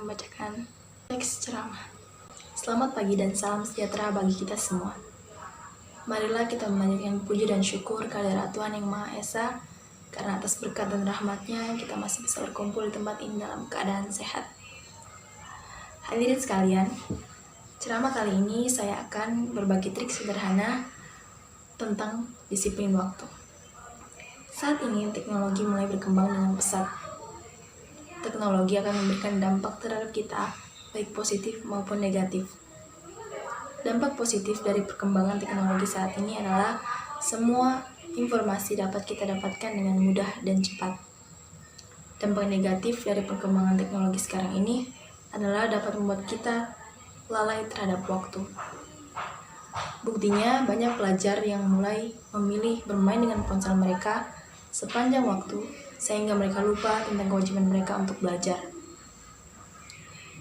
membacakan teks ceramah. Selamat pagi dan salam sejahtera bagi kita semua. Marilah kita memanjatkan puji dan syukur kehadirat Tuhan Yang Maha Esa, karena atas berkat dan rahmat-Nya kita masih bisa berkumpul di tempat ini dalam keadaan sehat. Hadirin sekalian, ceramah kali ini saya akan berbagi trik sederhana tentang disiplin waktu. Saat ini teknologi mulai berkembang dengan pesat. Teknologi akan memberikan dampak terhadap kita, baik positif maupun negatif. Dampak positif dari perkembangan teknologi saat ini adalah semua informasi dapat kita dapatkan dengan mudah dan cepat. Dampak negatif dari perkembangan teknologi sekarang ini adalah dapat membuat kita lalai terhadap waktu. Buktinya, banyak pelajar yang mulai memilih bermain dengan ponsel mereka sepanjang waktu, sehingga mereka lupa tentang kewajiban mereka untuk belajar.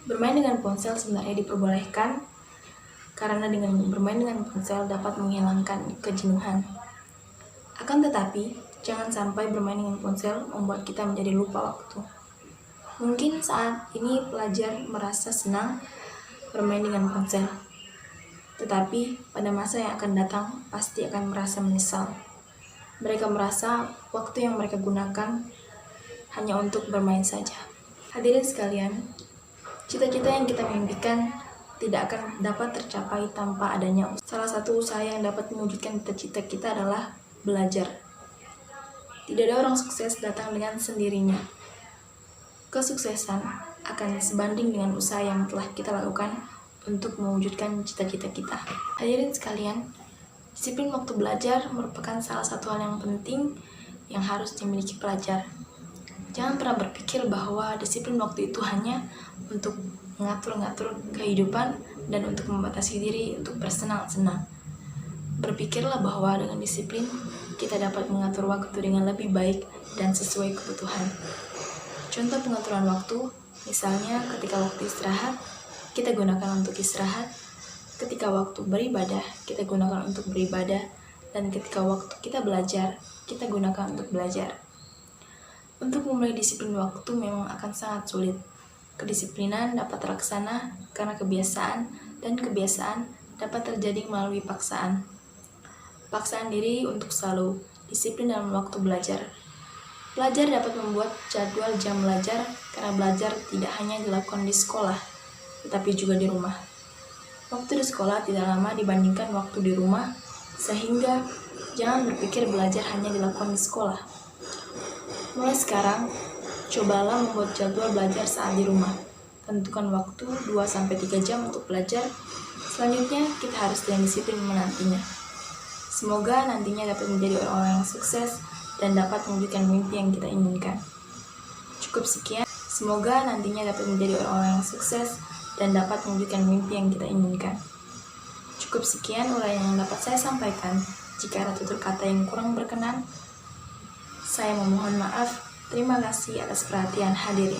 Bermain dengan ponsel sebenarnya diperbolehkan, karena dengan bermain dengan ponsel dapat menghilangkan kejenuhan. Akan tetapi, jangan sampai bermain dengan ponsel membuat kita menjadi lupa waktu. Mungkin saat ini pelajar merasa senang bermain dengan ponsel, tetapi pada masa yang akan datang pasti akan merasa menyesal. Mereka merasa waktu yang mereka gunakan hanya untuk bermain saja. Hadirin sekalian, cita-cita yang kita mimpikan tidak akan dapat tercapai tanpa adanya usaha. Salah satu usaha yang dapat mewujudkan cita-cita kita adalah belajar. Tidak ada orang sukses datang dengan sendirinya. Kesuksesan akan sebanding dengan usaha yang telah kita lakukan untuk mewujudkan cita-cita kita. Hadirin sekalian, disiplin waktu belajar merupakan salah satu hal yang penting yang harus dimiliki pelajar. Jangan pernah berpikir bahwa disiplin waktu itu hanya untuk mengatur-ngatur kehidupan dan untuk membatasi diri untuk bersenang-senang. Berpikirlah bahwa dengan disiplin, kita dapat mengatur waktu dengan lebih baik dan sesuai kebutuhan. Contoh pengaturan waktu, misalnya ketika waktu istirahat, kita gunakan untuk istirahat. Ketika waktu beribadah, kita gunakan untuk beribadah, dan ketika waktu kita belajar, kita gunakan untuk belajar. Untuk memulai disiplin waktu memang akan sangat sulit. Kedisiplinan dapat terlaksana karena kebiasaan, dan kebiasaan dapat terjadi melalui paksaan. Paksaan diri untuk selalu disiplin dalam waktu belajar. Pelajar dapat membuat jadwal jam belajar, karena belajar tidak hanya dilakukan di sekolah, tetapi juga di rumah. Waktu di sekolah tidak lama dibandingkan waktu di rumah, sehingga jangan berpikir belajar hanya dilakukan di sekolah. Mulai sekarang, cobalah membuat jadwal belajar saat di rumah. Tentukan waktu 2-3 jam untuk belajar. Selanjutnya, kita harus dengan disiplin menantinya. Semoga nantinya dapat menjadi orang-orang yang sukses dan dapat mewujudkan mimpi yang kita inginkan. Cukup sekian. Semoga nantinya dapat menjadi orang-orang yang sukses dan dapat mewujudkan mimpi yang kita inginkan. Cukup sekian uraian yang dapat saya sampaikan. Jika ada tutur kata yang kurang berkenan, saya memohon maaf. Terima kasih atas perhatian hadirin.